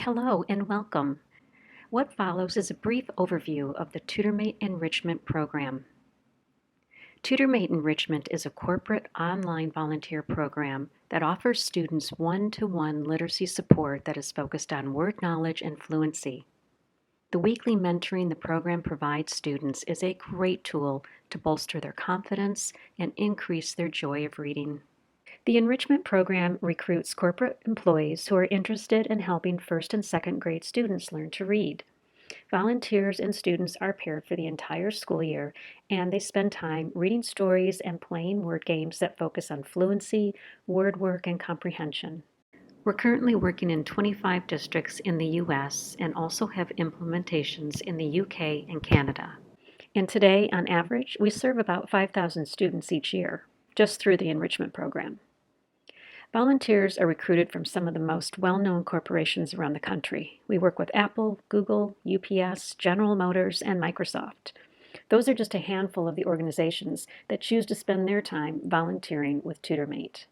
Hello and welcome. What follows is a brief overview of the TutorMate Enrichment Program. TutorMate Enrichment is a corporate online volunteer program that offers students one-to-one literacy support that is focused on word knowledge and fluency. The weekly mentoring the program provides students is a great tool to bolster their confidence and increase their joy of reading. The enrichment program recruits corporate employees who are interested in helping first and second grade students learn to read. Volunteers and students are paired for the entire school year, and they spend time reading stories and playing word games that focus on fluency, word work, and comprehension. We're currently working in 25 districts in the U.S. and also have implementations in the U.K. and Canada. And today, on average, we serve about 5,000 students each year, just through the enrichment program. Volunteers are recruited from some of the most well-known corporations around the country. We work with Apple, Google, UPS, General Motors, and Microsoft. Those are just a handful of the organizations that choose to spend their time volunteering with TutorMate.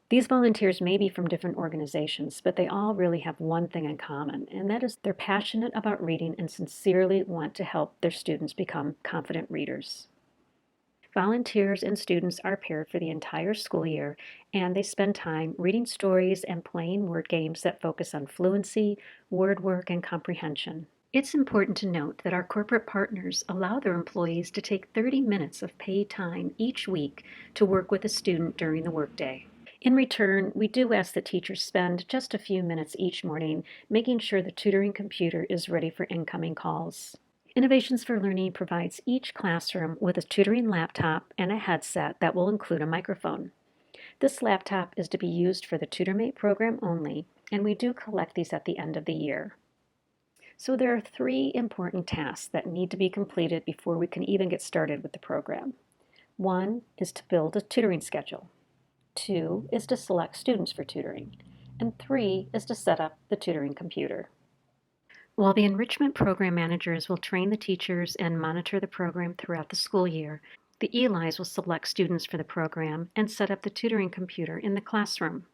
These volunteers may be from different organizations, but they all really have one thing in common, and that is they're passionate about reading and sincerely want to help their students become confident readers. Volunteers and students are paired for the entire school year, and they spend time reading stories and playing word games that focus on fluency, word work, and comprehension. It's important to note that our corporate partners allow their employees to take 30 minutes of paid time each week to work with a student during the workday. In return, we do ask that teachers spend just a few minutes each morning making sure the tutoring computer is ready for incoming calls. Innovations for Learning provides each classroom with a tutoring laptop and a headset that will include a microphone. This laptop is to be used for the TutorMate program only, and we do collect these at the end of the year. So there are 3 important tasks that need to be completed before we can even get started with the program. 1 is to build a tutoring schedule. 2 is to select students for tutoring. And 3 is to set up the tutoring computer. While the enrichment program managers will train the teachers and monitor the program throughout the school year, the ELIs will select students for the program and set up the tutoring computer in the classroom.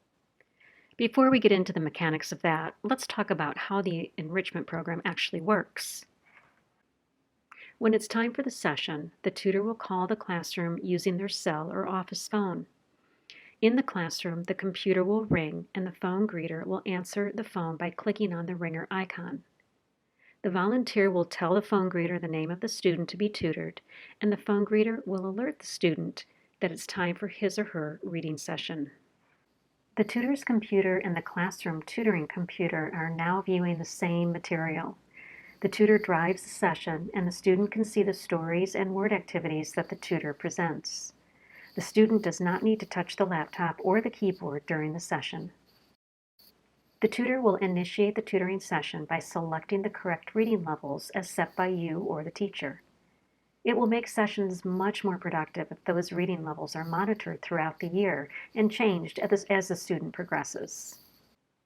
Before we get into the mechanics of that, let's talk about how the enrichment program actually works. When it's time for the session, the tutor will call the classroom using their cell or office phone. In the classroom, the computer will ring and the phone greeter will answer the phone by clicking on the ringer icon. The volunteer will tell the phone greeter the name of the student to be tutored, and the phone greeter will alert the student that it's time for his or her reading session. The tutor's computer and the classroom tutoring computer are now viewing the same material. The tutor drives the session, and the student can see the stories and word activities that the tutor presents. The student does not need to touch the laptop or the keyboard during the session. The tutor will initiate the tutoring session by selecting the correct reading levels as set by you or the teacher. It will make sessions much more productive if those reading levels are monitored throughout the year and changed as the student progresses.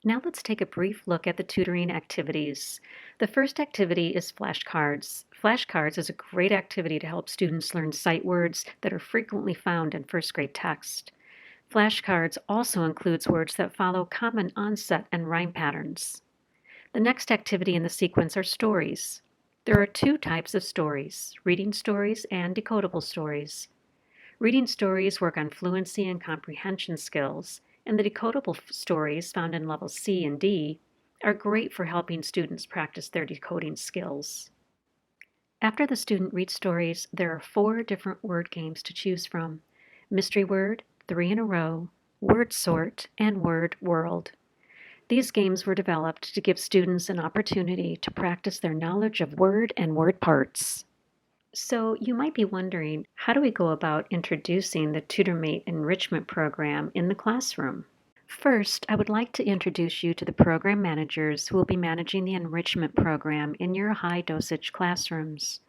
Now let's take a brief look at the tutoring activities. The first activity is flashcards. Flashcards is a great activity to help students learn sight words that are frequently found in first grade text. Flashcards also includes words that follow common onset and rhyme patterns. The next activity in the sequence are stories. There are 2 types of stories, reading stories and decodable stories. Reading stories work on fluency and comprehension skills, and the decodable stories found in levels C and D are great for helping students practice their decoding skills. After the student reads stories, there are 4 different word games to choose from: mystery word, 3 in a row, word sort, and word world. These games were developed to give students an opportunity to practice their knowledge of word and word parts. So you might be wondering, how do we go about introducing the TutorMate Enrichment Program in the classroom? First, I would like to introduce you to the program managers who will be managing the enrichment program in your high-dosage classrooms: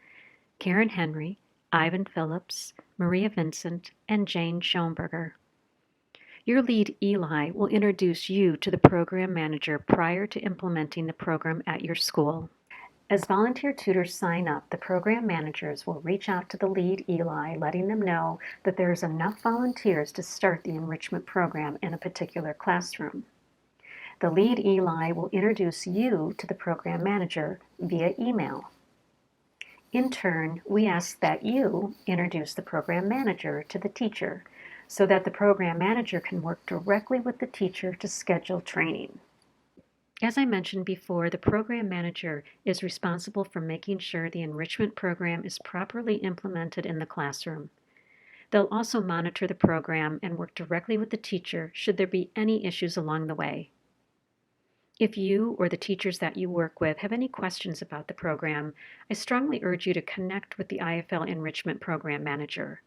Karen Henry, Ivan Phillips, Maria Vincent, and Jane Schoenberger. Your lead ELI will introduce you to the program manager prior to implementing the program at your school. As volunteer tutors sign up, the program managers will reach out to the lead ELI, letting them know that there is enough volunteers to start the enrichment program in a particular classroom. The lead ELI will introduce you to the program manager via email. In turn, we ask that you introduce the program manager to the teacher so that the program manager can work directly with the teacher to schedule training. As I mentioned before, the program manager is responsible for making sure the enrichment program is properly implemented in the classroom. They'll also monitor the program and work directly with the teacher should there be any issues along the way. If you or the teachers that you work with have any questions about the program, I strongly urge you to connect with the IFL Enrichment Program Manager.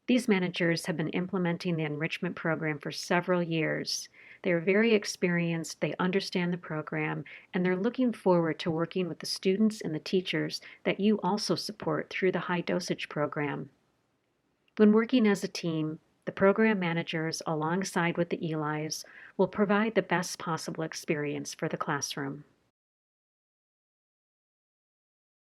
These managers have been implementing the enrichment program for several years. They are very experienced, they understand the program, and they're looking forward to working with the students and the teachers that you also support through the high dosage program. When working as a team, the program managers, alongside with the ELIs, will provide the best possible experience for the classroom.